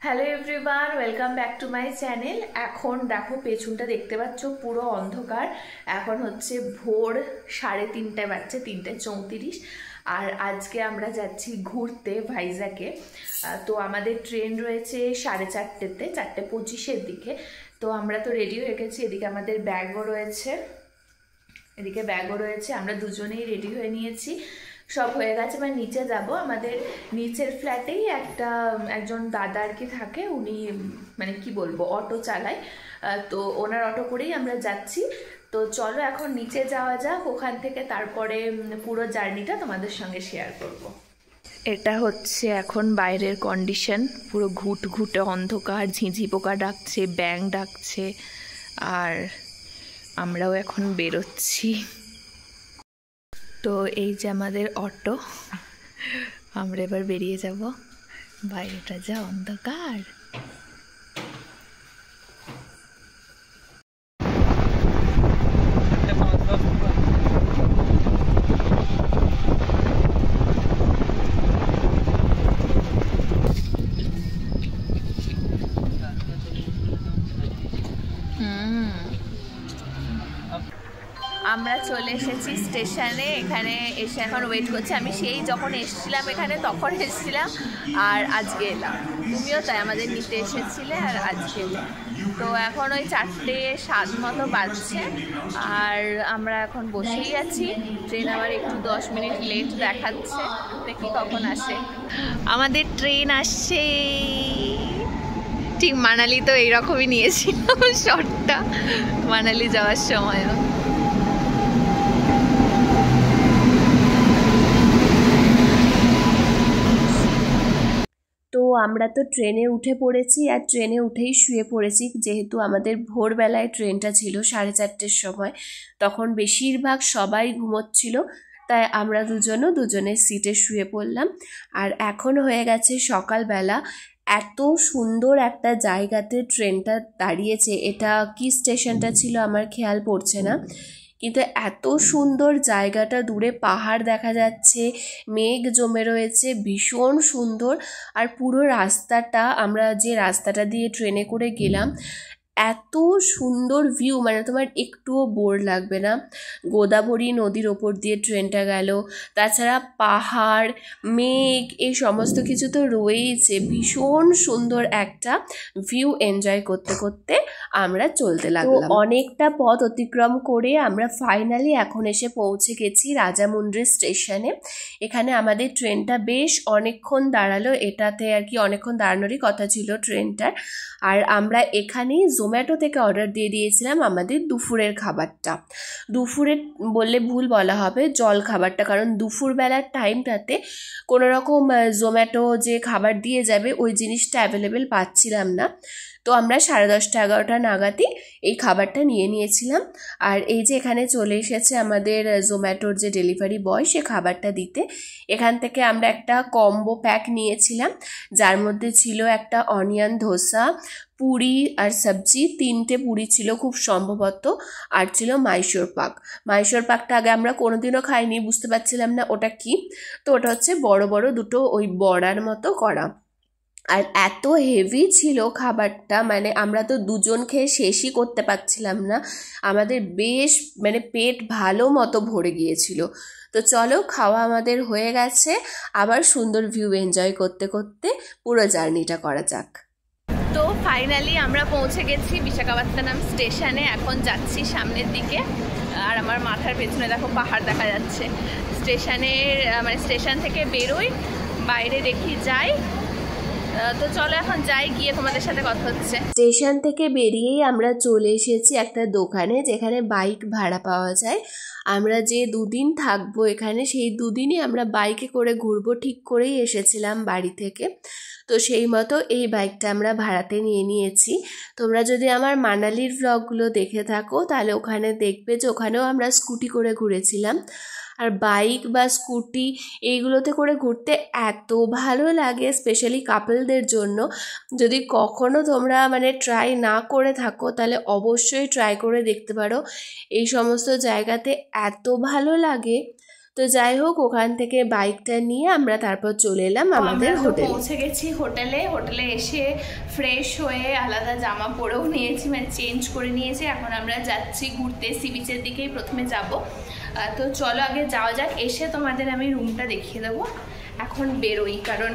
Hello everyone, welcome back to my channel. এখন দেখো পেছনটা দেখতে পাচ্ছ পুরো অন্ধকার। এখন হচ্ছে ভোর 3:30 বাজছে, 3:34। আর আজকে আমরা যাচ্ছি ঘুরতে ভাইজ্যাগে। তো আমাদের ট্রেন রয়েছে 4:30-তে, 4:25-এর দিকে। তো আমরা তো রেডি হয়ে গেছি, এদিকে আমাদের ব্যাগও রয়েছে, আমরা দুজনেই রেডি হয়ে নিয়েছি, সব হয়ে গেছে। মানে নিচে যাব, আমাদের নিচের ফ্ল্যাটেই একজন দাদা আর কি থাকে, উনি মানে কি বলবো অটো চালায়। তো ওনার অটো করেই আমরা যাচ্ছি। তো চলো এখন নিচে যাওয়া যাক, ওখান থেকে তারপরে পুরো জার্নিটা তোমাদের সঙ্গে শেয়ার করব। এটা হচ্ছে এখন বাইরের কন্ডিশন, পুরো ঘুটঘুটে অন্ধকার, ঝিঁঝি পোকা ডাকছে, ব্যাঙ ডাকছে, আর আমরাও এখন বেরোচ্ছি। তো এই যে আমাদের অটো, আমরা এবার বেরিয়ে যাব। বাইরেটা যা অন্ধকার। আমরা চলে এসেছি স্টেশনে, এখানে এসে এখন ওয়েট করছি। আমি সেই যখন এসেছিলাম এখানে তখন এসেছিলাম, আর আজকে এলাম। তুমিও তাই আমাদের নিতে এসেছিলে আর আজকে এলে। তো এখন ওই 4:07 মতো বাজছে, আর আমরা এখন বসেই আছি। ট্রেন আবার একটু 10 মিনিট লেট দেখাচ্ছে, দেখি কখন আসে। আমাদের ট্রেন আসছে। ঠিক মানালি তো এইরকমই নিয়েছিলাম শর্টটা, মানালি যাওয়ার সময়ও। তো আমরা তো ট্রেনে উঠে পড়েছি, আর ট্রেনে উঠেই শুয়ে পড়েছি, যেহেতু আমাদের ভোরবেলায় ট্রেনটা ছিল 4:30-র সময়। তখন বেশিরভাগ সবাই ঘুমোচ্ছিল, তাই আমরা দুজনের সিটে শুয়ে পড়লাম। আর এখন হয়ে গেছে সকালবেলা। এত সুন্দর একটা জায়গাতে ট্রেনটা দাঁড়িয়েছে, এটা কি স্টেশনটা ছিল আমার খেয়াল পড়ছে না, কিন্তু এত সুন্দর জায়গাটা, দূরে পাহাড় দেখা যাচ্ছে, মেঘ জমে রয়েছে, ভীষণ সুন্দর। আর পুরো রাস্তাটা, আমরা যে রাস্তাটা দিয়ে ট্রেনে করে গেলাম, এত সুন্দর ভিউ, মানে তোমার একটুও বোর লাগবে না। গোদাবরী নদীর ওপর দিয়ে ট্রেনটা গেল, তাছাড়া পাহাড়, মেঘ, এই সমস্ত কিছু তো রয়েইছে। ভীষণ সুন্দর একটা ভিউ এনজয় করতে করতে আমরা চলতে লাগলাম। অনেকটা পথ অতিক্রম করে আমরা ফাইনালি এখন এসে পৌঁছে গেছি রাজামুন্ড্রি স্টেশনে। এখানে আমাদের ট্রেনটা বেশ অনেকক্ষণ দাঁড়ালো, এটাতে আর কি অনেকক্ষণ দাঁড়ানোরই কথা ছিল ট্রেনটার। আর আমরা এখানেই জোম্যাটো থেকে অর্ডার দিয়ে দিয়েছিলাম আমাদের দুপুরের খাবারটা। দুপুরের বললে ভুল বলা হবে, জল খাবারটা, কারণ দুপুরবেলার টাইমটাতে কোনো রকম জোম্যাটো যে খাবার দিয়ে যাবে ওই জিনিসটা অ্যাভেলেবেল পাচ্ছিলাম না। তো আমরা 10:30 11টা নাগাদই এই খাবারটা নিয়ে নিয়েছিলাম। আর এই যে এখানে চলে এসেছে আমাদের জোম্যাটোর যে ডেলিভারি বয়, সে খাবারটা দিতে। এখান থেকে আমরা একটা কম্বো প্যাক নিয়েছিলাম, যার মধ্যে ছিল একটা অনিয়ন ধোসা, পুরি আর সবজি, 3টে পুরি ছিল খুব সম্ভবত, আর ছিল মাইসোর পাক। মাইসোর পাকটা আগে আমরা কোনোদিনও খাইনি, বুঝতে পারছিলাম না ওটা কি। তো ওটা হচ্ছে বড় বড় দুটো ওই বড়ার মতো করা। আর এত হেভি ছিল খাবারটা, মানে আমরা তো দুজন খেয়ে শেষই করতে পারছিলাম না, আমাদের বেশ মানে পেট ভালো মতো ভরে গিয়েছিল। তো চলো, খাওয়া আমাদের হয়ে গেছে, আবার সুন্দর ভিউ এনজয় করতে করতে পুরো জার্নিটা করা যাক। তো ফাইনালি আমরা পৌঁছে গেছি বিশাখাপত্তনম স্টেশনে, এখন যাচ্ছি সামনের দিকে। আর আমার মাথার পেছনে দেখো পাহাড় দেখা যাচ্ছে। স্টেশন থেকে বেরোই, বাইরে দেখি যাই। তো চলো এখন যাই, গিয়ে তোমাদের সাথে কথা হচ্ছে। স্টেশন থেকে বেরিয়েই আমরা চলে এসেছি একটা দোকানে, যেখানে বাইক ভাড়া পাওয়া যায়। আমরা যে 2 দিন থাকবো এখানে, সেই 2 দিনই আমরা বাইকে করে ঘুরবো ঠিক করেই এসেছিলাম বাড়ি থেকে। তো সেই মতো এই বাইকটা আমরা ভাড়াতে নিয়ে নিয়েছি। তোমরা যদি আমার মানালির ভ্লগগুলো দেখে থাকো, তাহলে ওখানে দেখবে যে ওখানেও আমরা স্কুটি করে ঘুরেছিলাম। আর বাইক বা স্কুটি এইগুলোতে করে ঘুরতে এত ভালো লাগে, স্পেশালি কাপলদের জন্য। যদি কখনো তোমরা মানে ট্রাই না করে থাকো, তাহলে অবশ্যই ট্রাই করে দেখতে পারো। এই সমস্ত জায়গাতে এত ভালো লাগে। তো যাই হোক, ওখান থেকে বাইকটা নিয়ে আমরা তারপর চলে এলাম আমাদের হোটেলে। পৌঁছে গেছি হোটেলে এসে ফ্রেশ হয়ে আলাদা জামা পরেও নিয়েছি, মানে চেঞ্জ করে নিয়েছি। এখন আমরা যাচ্ছি ঘুরতে, সি বিচের দিকেই প্রথমে যাব। তো চলো আগে যাওয়া যাক, এসে তোমাদের আমি রুমটা দেখিয়ে দেবো। এখন বেরোই কারণ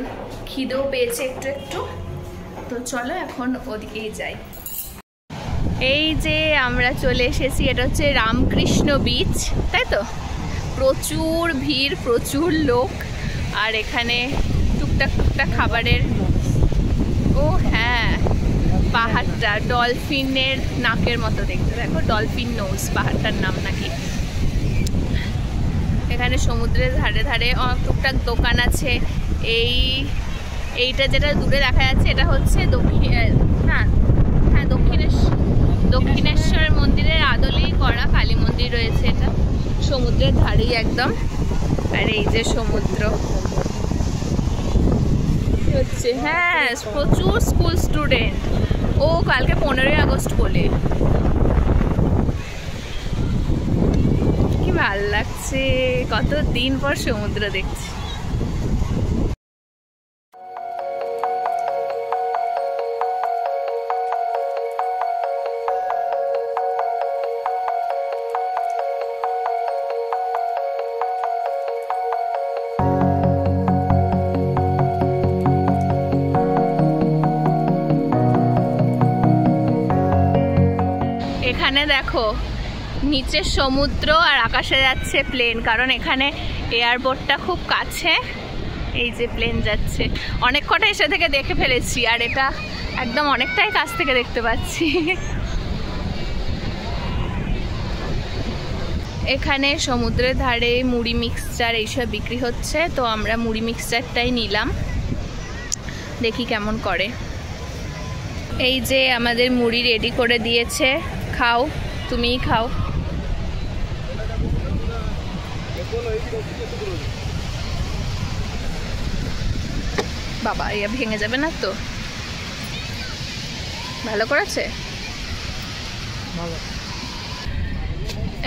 খিদেও পেয়েছে একটু একটু। তো চলো এখন ওদিকেই যাই। এই যে আমরা চলে এসেছি, এটা হচ্ছে রামকৃষ্ণ বিচ, তাই তো? প্রচুর ভিড়, প্রচুর লোক, আর এখানে টুকটাক খাবারের। ও হ্যাঁ, পাহাড়টা ডলফিনের নাকের মতো দেখতে, দেখো ডলফিন নোজ পাহাড়টার নাম নাকি। এখানে সমুদ্রের ধারে ধারে টুকটাক দোকান আছে। এইটা যেটা দূরে দেখা যাচ্ছে এটা হচ্ছে দক্ষিণেশ্বর মন্দিরের আদলেই করা কালী মন্দির রয়েছে, এটা সমুদ্রের ধারেই একদম। আর এই যে সমুদ্র হচ্ছে, হ্যাঁ প্রচুর স্কুল স্টুডেন্ট। ও কালকে 15ই আগস্ট বলে, কি ভাল লাগছে, কতদিন পর সমুদ্র দেখছি। এখানে দেখো নিচে সমুদ্র আর আকাশে যাচ্ছে প্লেন, কারণ এখানে এয়ারপোর্টটা খুব কাছে। এই যে প্লেন যাচ্ছে, অনেক কটা এসে থেকে দেখে ফেলেছি, আর এটা একদম অনেকটাই কাছ থেকে দেখতে পাচ্ছি। এখানে সমুদ্রের ধারে মুড়ি মিক্সচার এইসব বিক্রি হচ্ছে, তো আমরা মুড়ি মিক্সচারটাই নিলাম, দেখি কেমন করে। এই যে আমাদের মুড়ি রেডি করে দিয়েছে, খাও, তুমিই খাও। বাবা ইয়া ভেঙে যাবে না তো? ভালো করেছে।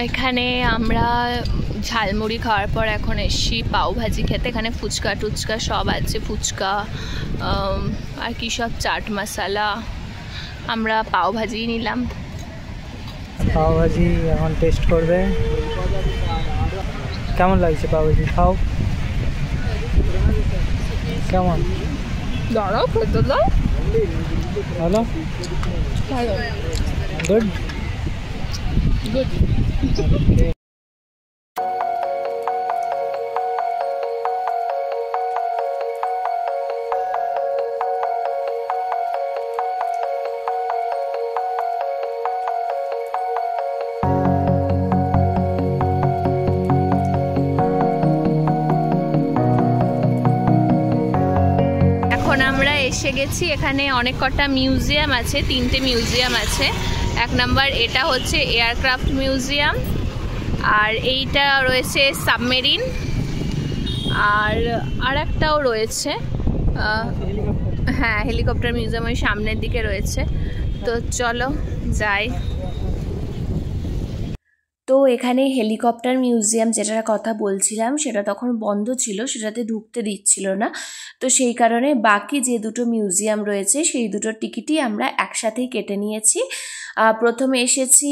এখানে আমরা ঝালমুড়ি খাওয়ার পর এখন এসছি পাওভাজি খেতে। এখানে ফুচকা টুচকা সব আছে, ফুচকা আর কি সব চাট মশলা। আমরা পাওভাজি নিলাম। পাওভাজি এখন টেস্ট করবে, কেমন লাগছে পাওভাজি, খাও কেমন। দাঁড়াও খেতে দাও। ভালো ভালো, গুড গুড। আমরা এসে গেছি, এখানে অনেক কটা মিউজিয়াম আছে, 3টে মিউজিয়াম আছে। 1 নম্বর এটা হচ্ছে এয়ারক্রাফট মিউজিয়াম, আর এইটা রয়েছে সাবমেরিন, আর একটাও রয়েছে, হ্যাঁ হেলিকপ্টার মিউজিয়াম ওই সামনের দিকে রয়েছে। তো চলো যাই। তো এখানে হেলিকপ্টার মিউজিয়াম যেটার কথা বলছিলাম সেটা তখন বন্ধ ছিল, সেটাতে ঢুকতে দিচ্ছিল না। তো সেই কারণে বাকি যে দুটো মিউজিয়াম রয়েছে সেই দুটোর টিকিটই আমরা একসাথেই কেটে নিয়েছি। প্রথমে এসেছি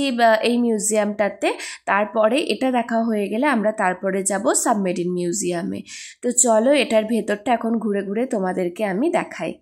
এই মিউজিয়ামটাতে, তারপরে এটা দেখা হয়ে গেলে আমরা তারপরে যাব সাবমেরিন মিউজিয়ামে। তো চলো এটার ভেতরটা এখন ঘুরে ঘুরে তোমাদেরকে আমি দেখাই।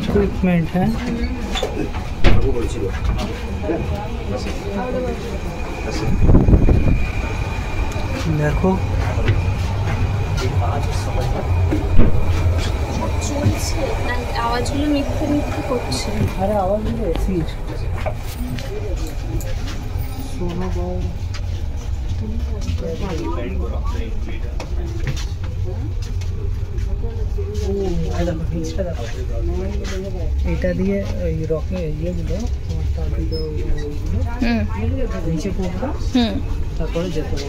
इक्विपमेंट है। देखो আওয়াজগুলো মিথ্যে মিথ্যে করছে। अरे आवाज भी ऐसी सोना बॉल এটা দিয়ে এই রকে ইয়েগুলো নিচে পড়বে, তারপরে যেতে হবে।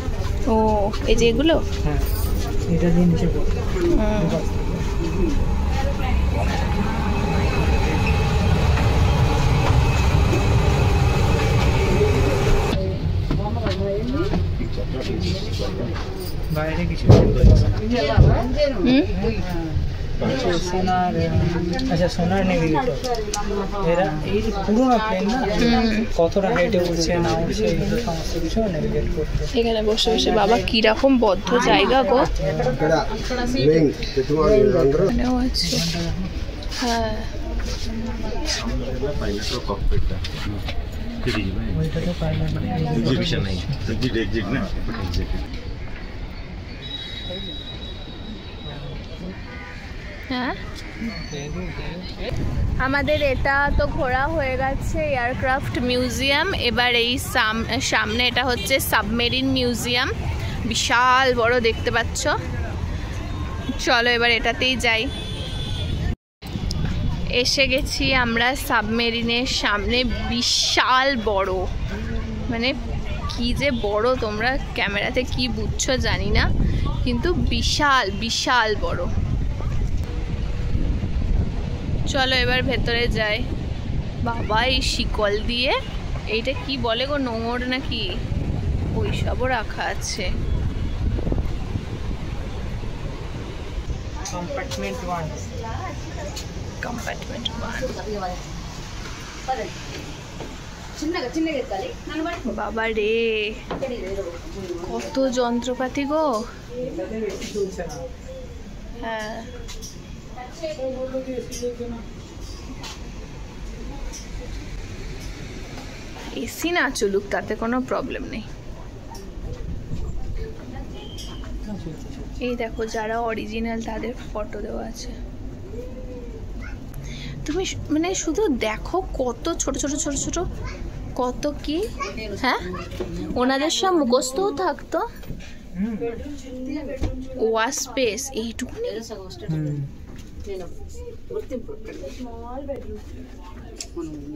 ও এই যে এগুলো, হ্যাঁ এটা দিয়ে নিচে পড়বে। বাইরে কিছু সোনার, আচ্ছা সোনার নেভিগেটর এরা এই পুরোনো প্লেন না, কতটা হাইটে উঠছে না উঠছে এগুলো সমস্ত কিছু নেভিগেট করতে। এখানে বসে বসে বাবা কিরকম বদ্ধ জায়গা গো। হ্যাঁ হ্যাঁ আমাদের এটা তো ঘোরা হয়ে গেছে এয়ারক্রাফট মিউজিয়াম। এবার এই সামনে এটা হচ্ছে সাবমেরিন মিউজিয়াম, বিশাল বড় দেখতে পাচ্ছ। চলো এবার এটাতেই যাই। এসে গেছি আমরা সাবমেরিনের সামনে, বিশাল বড়, মানে কি যে বড় তোমরা ক্যামেরাতে কি বুঝছো জানি না, কিন্তু বিশাল বিশাল বড়। চলো এবার ভেতরে যাই। বাবা এই শিকল দিয়ে, এইটা কি বলে গো, নোংর নাকি, ওইসবও রাখা আছে। Compartment 1, compartment 1। বাবা রে কত যন্ত্রপাতি গো। হ্যাঁ এসি না চলুক তাতে কোনো প্রবলেম নেই। এই দেখো যারা অরিজিনাল তাদের ফটো দেওয়া আছে। তুমি মানে শুধু দেখো কত ছোট ছোট ছোট ছোট কত কি। হ্যাঁ ওনাদের সব মুখস্থও থাকতো। ওয়াশ স্পেস এইটুকুনি।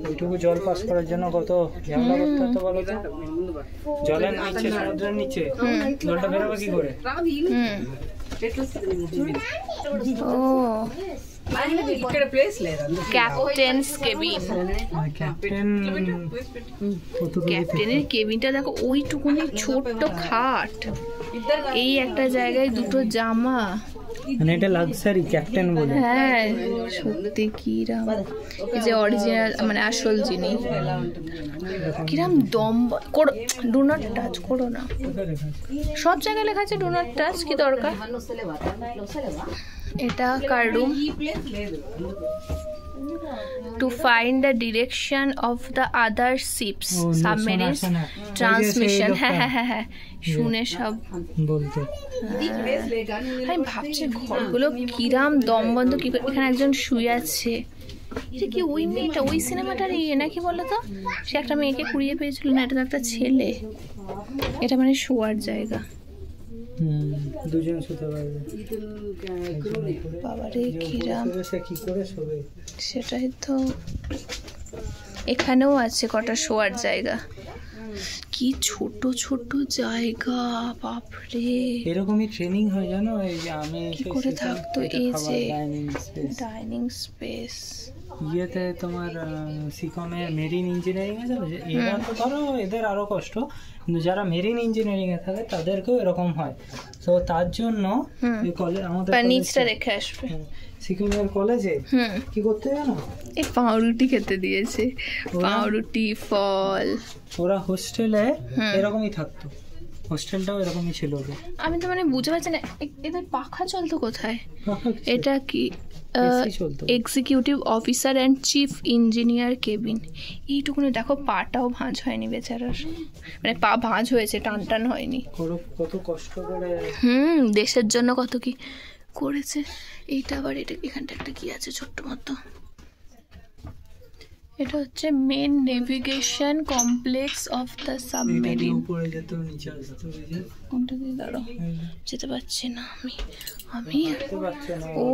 ওইটুকু জল পাস করার জন্য কত ঝামেলা করতে হতো বলো তো। জলের নিচে, সমুদ্রের নিচে জলটা বেরোবে কি করে? ও ক্যাপ্টেনস কেবিন। ক্যাপ্টেনের কেবিনটা দেখো, ওইটুকুনি ছোট্ট খাট, এই একটা জায়গায় দুটো জামা, মানে এটা লাক্সারি ক্যাপ্টেন বলে। হ্যাঁ সত্যি কিরাম, এই যে অরিজিনাল মানে আসল জিনিস। কিরাম দম করো, ডু নট টাচ করো না। সব জায়গায় লেখা আছে ডু নট টাচ, কি দরকার। এটা কার room. To find the direction of the other ships, submarines, transmission. হ্যাঁ হ্যাঁ হ্যাঁ হ্যাঁ শুনে সব বলতে। আমি ভাবছি ঘরগুলো কিরাম দম বন্ধ কি করে। এখানে একজন শুয়ে আছে, এটা কি ওই মেয়েটা ওই সিনেমাটার ইয়ে নাকি বলো তো? সে একটা মেয়েকে কুড়িয়ে পেয়েছিল না, এটা তো একটা ছেলে। এটা মানে শোয়ার জায়গা। দুজন শুতে পারবে। বাবারে কিরাম, কি করে শোবে সেটাই তো। এখানেও আছে কটা শোয়ার জায়গা, কি ছোট ছোট জায়গা, বাপরে। এরকমই ট্রেনিং হয় জানো, এই যে আমি কি করে থাকতো। এই যে ডাইনিং স্পেস, ইয়েতে তোমার সিকমের মেরিন ইঞ্জিনিয়ারিং আছে, এরা তো ধরো এদের আরো কষ্ট, কিন্তু যারা মেরিন ইঞ্জিনিয়ারিং এ থাকে তাদেরকেও এরকম হয়। তো তার জন্য এই কলেজ আমাদের নিচটা রেখে আসবে। সিকিমের কলেজে কি করতে জানো, এই পাউরুটি খেতে দিয়েছে, পাউরুটি ফল। ওরা হোস্টেলে এরকমই থাকতো, হোস্টেলটাও এরকমই ছিল। আমি তো মানে বুঝতে পারছি না এদের পাখা চলতো কোথায়। এটা কি executive officer and chief engineer cabin. এইটুকুনি দেখো, পাটাও ভাঁজ হয়নি বেচারার, মানে পা ভাঁজ হয়েছে, টান টান হয়নি। কত কষ্ট করে দেশের জন্য কত কি করেছে। এইটা আবার এটা এখানটা একটা কি আছে ছোট্ট মতো, এটা হচ্ছে main navigation complex of the submarine. উপরে যেতে নিচে আসতে হবে। কোনটা দিয়ে দাঁড়াও, যেতে পারছি না আমি ও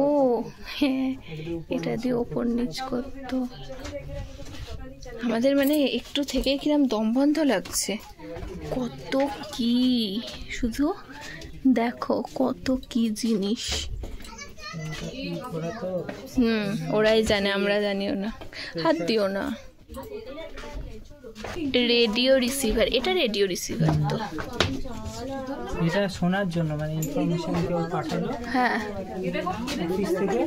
হ্যাঁ, এটা দিয়ে ওপর নিচ করতো। আমাদের মানে একটু থেকেই কিরম দম বন্ধ লাগছে। কত কি, শুধু দেখো কত কি জিনিস। ওরাই জানে, আমরা জানিও না। হাত দিও না। রেডিও রিসিভার, এটা রেডিও রিসিভার তো, এটা শোনার জন্য, মানে ইনফরমেশন কেউ পাঠালো। হ্যাঁ অফিস থেকে।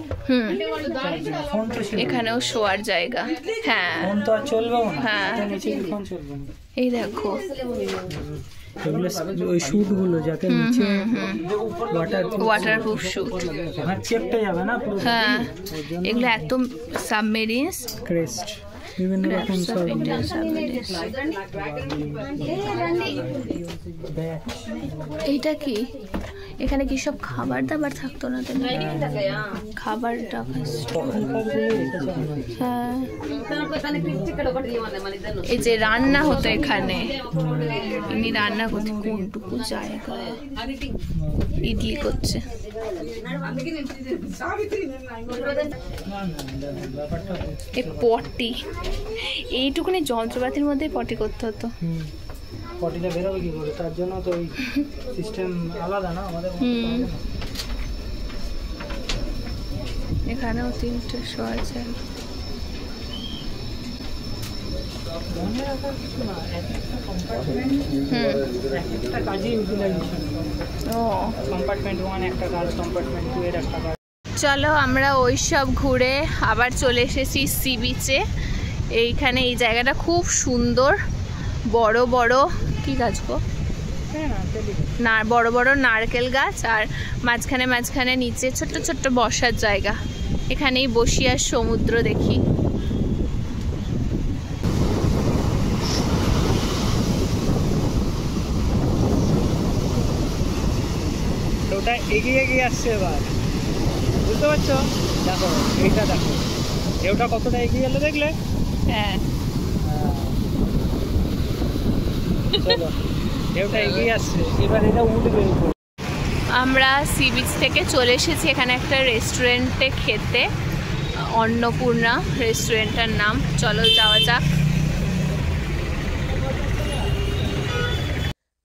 ফোন তো ছিল, এখানেও শোয়ার জায়গা। হ্যাঁ ফোন তো আর চলবেও না। হ্যাঁ, নিচে ফোন চলবে না। এই দেখো এগুলো ওই শুটগুলো যাতে নিচে ওয়াটারপ্রুফ শুট, হ্যাঁ চেপটে যাবে না পুরো। হ্যাঁ এগুলো একদম সাবমেরিনস ক্রেস্ট, বিভিন্ন রকম এইটা কি, এখানে কি সব খাবার দাবার থাকতো না? খাবার টাকা, হ্যাঁ এই যে রান্না হতো এখানে, ইনি রান্না করতে কোনটুকু জায়গা, ইডলি করছে। এই পটি, এইটুকুনি যন্ত্রপাতির মধ্যে পটি করতে হতো। পটিটা বেরোবে কি করে, তার জন্য তো ওই সিস্টেম আলাদা না আমাদের। এখানেও 3টে শো আছে। চলো আমরা ওই সব ঘুরে আবার চলে এসেছি সি বিচে। এইখানে এই জায়গাটা খুব সুন্দর, বড় বড় কি গাছ গো, না বড় বড় নারকেল গাছ, আর মাঝখানে মাঝখানে নিচে ছোট্ট ছোট্ট বসার জায়গা। এখানেই বসি আর সমুদ্র দেখি। ওটা এগিয়ে এগিয়ে আসছে এবার, বুঝতে পারছো? দেখো এইটা, দেখো ঢেউটা কতটা এগিয়ে এলো, দেখলে? হ্যাঁ চলো, ঢেউটা এগিয়ে আসছে, এবার এটা উঠবে। আমরা সি বিচ থেকে চলে এসেছি এখানে একটা রেস্টুরেন্টে খেতে, অন্নপূর্ণা রেস্টুরেন্টটার নাম। চলো যাওয়া যাক।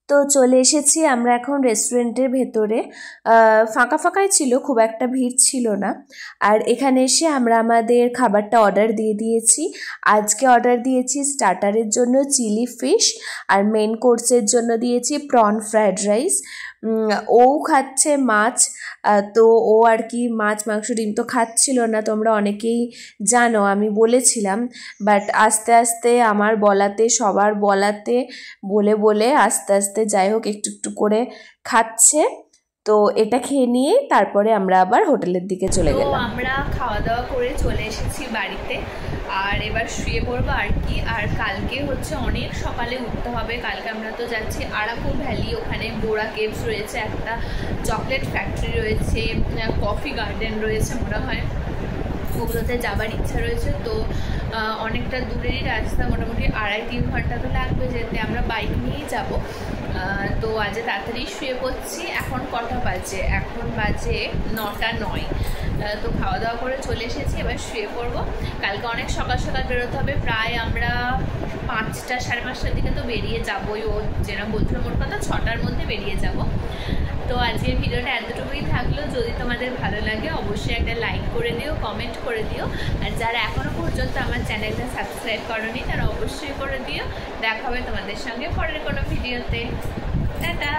তো চলে এসেছি আমরা এখন রেস্টুরেন্টের ভেতরে। ফাঁকা ফাঁকাই ছিল, খুব একটা ভিড় ছিল না। আর এখানে এসে আমরা আমাদের খাবারটা অর্ডার দিয়ে দিয়েছি। আজকে অর্ডার দিয়েছি স্টার্টারের জন্য চিলি ফিশ, আর মেন কোর্সের জন্য দিয়েছি প্রন ফ্রায়েড রাইস। ও খাচ্ছে মাছ, তো ও আর কি মাছ মাংস ডিম তো খাচ্ছিল না, তোমরা অনেকেই জানো, আমি বলেছিলাম। বাট আস্তে আস্তে আমার বলাতে, সবার বলাতে, বলে বলে আস্তে আস্তে যাই হোক একটু একটু করে খাচ্ছে। তো এটা খেয়ে নিয়ে তারপরে আমরা আবার হোটেলের দিকে চলে গেলাম। আমরা খাওয়া দাওয়া করে চলে এসেছি বাড়িতে, আর এবার শুয়ে পড়বো আর কি। আর কালকে হচ্ছে অনেক সকালে উঠতে হবে। কালকে আমরা তো যাচ্ছি আরাকু ভ্যালি, ওখানে বোরা কেভস রয়েছে, একটা চকলেট ফ্যাক্টরি রয়েছে, কফি গার্ডেন রয়েছে মনে হয়, ওগুলোতে যাবার ইচ্ছা রয়েছে। তো অনেকটা দূরেরই রাস্তা, মোটামুটি 2.5-3 ঘন্টা তো লাগবে যেতে, আমরা বাইক নিয়েই যাব। তো আজ তাড়াতাড়ি শুয়ে পড়ছি। এখন কটা বাজে? এখন বাজে 9:09। তো খাওয়া দাওয়া করে চলে এসেছি, এবার শুয়ে পড়বো। কালকে অনেক সকাল সকাল বেরোতে হবে, প্রায় আমরা 5টা 5:30টার দিকে তো বেরিয়ে যাবোই। ও যেরকম বলছিল মোট কথা 6টার মধ্যে বেরিয়ে যাব। তো আজকের ভিডিওটা এতটুকুই থাকলো। যদি তোমাদের ভালো লাগে অবশ্যই একটা লাইক করে দিও, কমেন্ট করে দিও। আর যারা এখনও পর্যন্ত আমার চ্যানেলটা সাবস্ক্রাইব করোনি তারা অবশ্যই করে দিও। দেখা হবে তোমাদের সঙ্গে পরের কোনো ভিডিওতে। টাটা।